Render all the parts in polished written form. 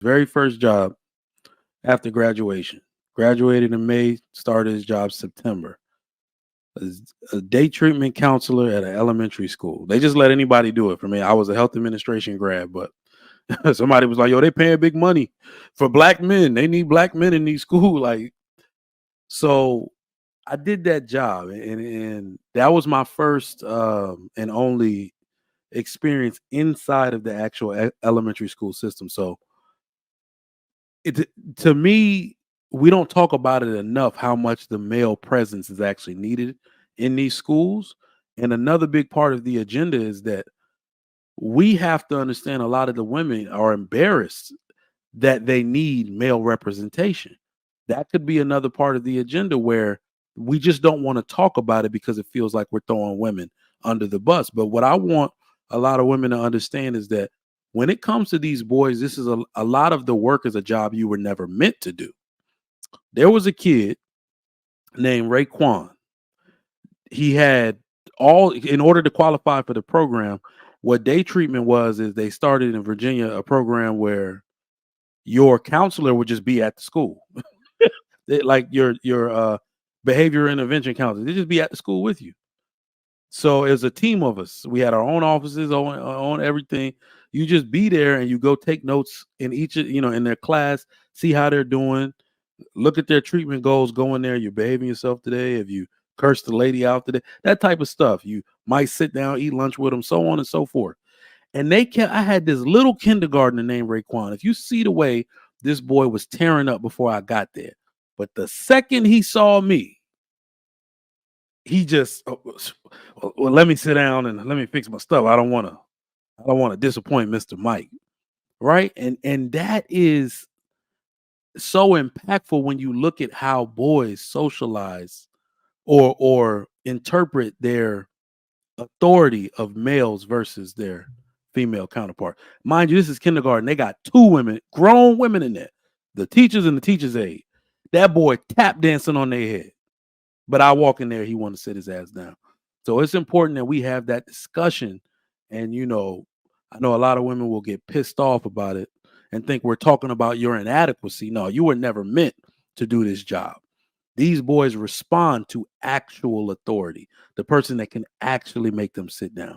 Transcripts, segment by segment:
very first job after graduation. Graduated in May, started his job September. As a day treatment counselor at an elementary school. They just let anybody do it for me. I was a health administration grad, but somebody was like, "Yo, they paying big money for black men. They need black men in these schools." Like, so I did that job, and that was my first and only experience inside of the actual elementary school system. So it to me, we don't talk about it enough how much the male presence is actually needed in these schools. And another big part of the agenda is that we have to understand a lot of the women are embarrassed that they need male representation. That could be another part of the agenda where we just don't want to talk about it because it feels like we're throwing women under the bus. But what I want a lot of women to understand is that when it comes to these boys, this is a lot of the work is a job you were never meant to do. There was a kid named Raekwon. He had all in order to qualify for the program. What day treatment was is they started in Virginia a program where your counselor would just be at the school. Like your behavior intervention counselor. They just be at the school with you. So it was a team of us. We had our own offices on everything. You just be there and you go take notes in each in their class, see how they're doing, look at their treatment goals, go in there, you're behaving yourself today. If you curse the lady out today, that type of stuff. You might sit down, eat lunch with them, so on and so forth. And I had this little kindergartner named Raekwon. If you see the way this boy was tearing up before I got there, but the second he saw me, he just, well, let me sit down and let me fix my stuff. I don't want to disappoint Mr. Mike. Right. And that is so impactful when you look at how boys socialize or interpret their authority of males versus their female counterpart. Mind you, this is kindergarten. They got two women, grown women in there, the teachers and the teacher's aide. That boy tap dancing on their head. But I walk in there, he want to sit his ass down. So it's important that we have that discussion. And I know a lot of women will get pissed off about it and think we're talking about your inadequacy. No, you were never meant to do this job. These boys respond to actual authority, the person that can actually make them sit down.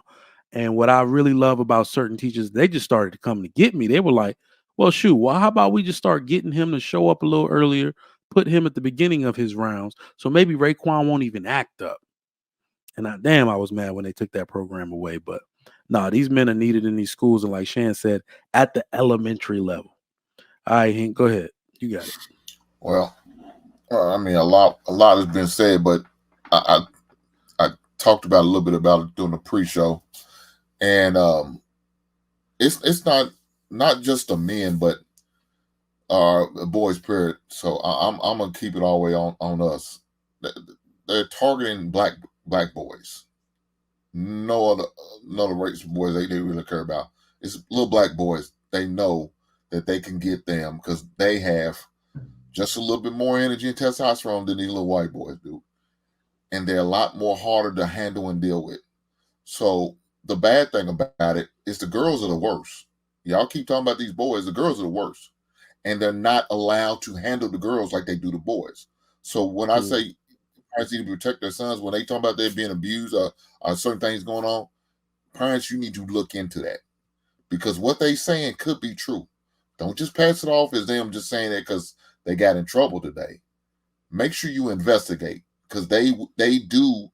And what I really love about certain teachers, they just started to come to get me. They were like, well, shoot, well, how about we just start getting him to show up a little earlier, put him at the beginning of his rounds. So maybe Raekwon won't even act up. And I was mad when they took that program away. But no, these men are needed in these schools. And like Shan said, at the elementary level. All right, Hank, go ahead. You got it. Well, I mean, a lot has been said, but I talked about a little bit about it during the pre-show, and it's not just the men, but boys. Period. So I'm gonna keep it all the way on us. They're targeting black boys. No other race of boys they really care about. It's little black boys. They know that they can get them because they have just a little bit more energy and testosterone than these little white boys do. And they're a lot more harder to handle and deal with. So the bad thing about it is the girls are the worst. Y'all keep talking about these boys, the girls are the worst. And they're not allowed to handle the girls like they do the boys. So when I Mm. say parents need to protect their sons, when they talk about they being abused or certain things going on, parents, you need to look into that. Because what they saying could be true. Don't just pass it off as them just saying that because they got in trouble today. Make sure you investigate because they do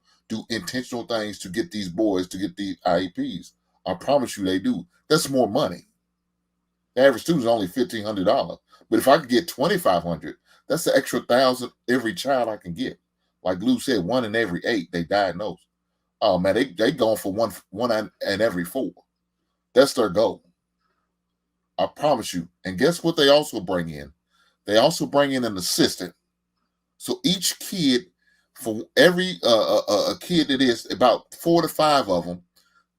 intentional things to get these boys to get these IEPs. I promise you they do. That's more money. The average student is only $1,500, but if I could get 2,500, that's the extra 1,000 every child I can get. Like Lou said, 1 in every 8 they diagnose. Oh man, they going for one in every 4. That's their goal. I promise you. And guess what they also bring in? They also bring in an assistant. So each kid, for every kid that is about 4 to 5 of them,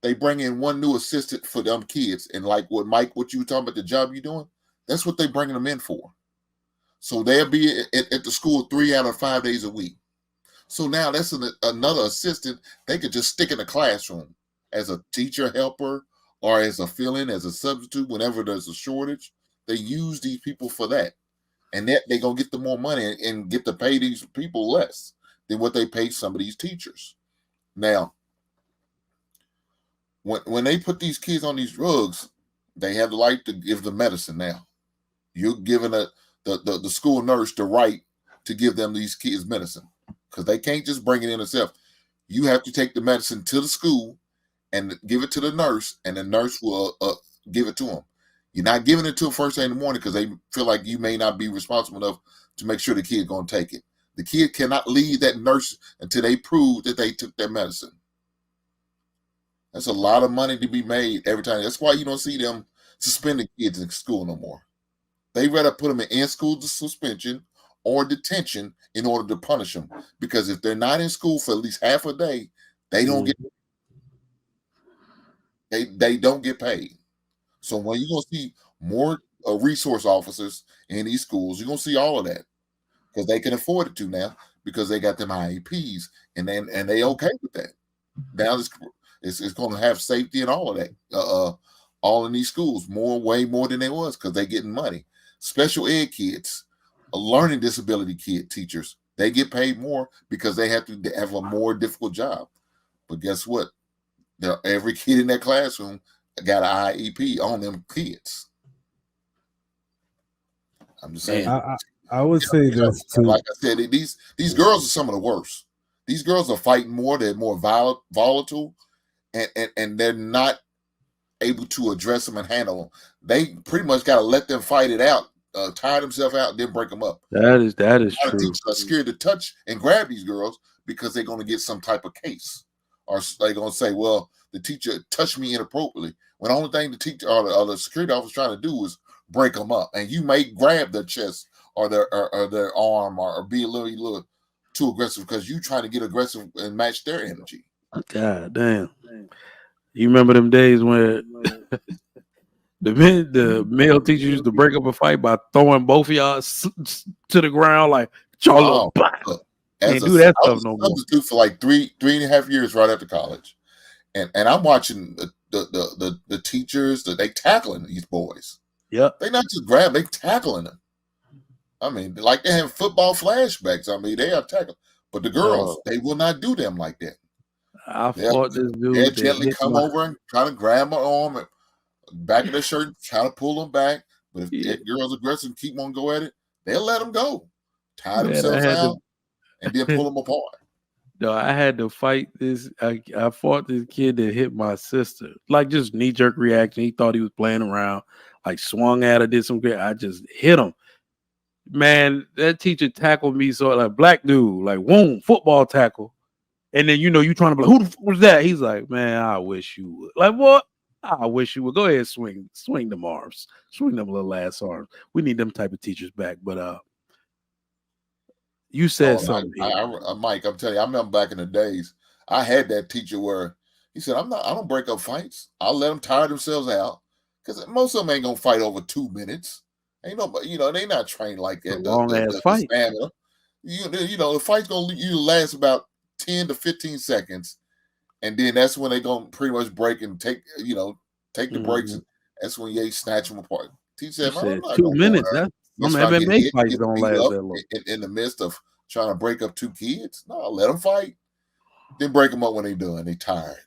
they bring in one new assistant for them kids. And like what Mike, what you were talking about, the job you're doing, that's what they bringing them in for. So they'll be at the school 3 out of 5 days a week. So now that's another assistant they could just stick in the classroom as a teacher helper or as a fill-in, as a substitute whenever there's a shortage. they use these people for that, and that they're gonna get the more money and get to pay these people less than what they pay some of these teachers. Now, when they put these kids on these drugs, they have the right to give them medicine. Now, you're giving the school nurse the right to give them these kids medicine because they can't just bring it in themselves. You have to take the medicine to the school and give it to the nurse, and the nurse will give it to them. You're not giving it to them first thing in the morning because they feel like you may not be responsible enough to make sure the kid's going to take it. The kid cannot leave that nurse until they prove that they took their medicine. That's a lot of money to be made every time. That's why you don't see them suspending kids in school no more. They rather put them in school suspension or detention in order to punish them. Because if they're not in school for at least half a day, they don't get they don't get paid. So when you're gonna see more resource officers in these schools, you're gonna see all of that because they can afford it to now because they got them IEPs and they okay with that. Now it's going to have safety and all of that. All in these schools, way more than they was because they getting money. Special ed kids, learning disability teachers, they get paid more because they have to have a more difficult job. But guess what? Every kid in that classroom got an IEP on them kids. I'm just saying. I would say this too. Like I said, these girls are some of the worst. These girls are fighting more. They're more volatile, and they're not able to address them and handle them. They pretty much got to let them fight it out, tire themselves out, then break them up. That is true. Teachers are scared to touch and grab these girls because they're going to get some type of case, or they're going to say, "Well, the teacher touched me inappropriately." When the only thing the teacher or the security officer trying to do is break them up, and you may grab their chest or their arm or be a little too aggressive because you trying to get aggressive and match their energy. God damn. You remember them days when the male teacher used to break up a fight by throwing both of y'all to the ground like y'all can't do that stuff no more. I was a for like 3.5 years right after college, and I'm watching the teachers that they tackling these boys. Yep. They not just grab, they tackling them. I mean, like they have football flashbacks. I mean, they are tackling, but the girls they will not do them like that. I fought this dude. They gently come over and try to grab my arm and back of their shirt, try to pull them back. But if that girl's aggressive, keep on go at it, they'll let them go, tie themselves out, and then pull them apart. No, I had to fight this. I fought this kid that hit my sister. Like just knee jerk reaction. He thought he was playing around. Like swung at her, did some good. I just hit him. Man, that teacher tackled me so like black dude, like boom, football tackle. And then you trying to be like, who the fuck was that? He's like, man, I wish you would. Like, what? I wish you would. Go ahead, swing them arms. Swing them little ass arms. We need them type of teachers back. But you said something. Mike, I'm telling you, I remember back in the days, I had that teacher where he said, I don't break up fights. I'll let them tire themselves out. Because most of them ain't gonna fight over 2 minutes. Ain't nobody, they not trained like that. Long ass fight. The fight's gonna last about 10 to 15 seconds, and then that's when they gonna pretty much break and take the breaks. And that's when you snatch them apart. Teacher said, 2 minutes. That's some MMA fights don't last that long. In the midst of trying to break up two kids, no, let them fight. Then break them up when they done. They tired.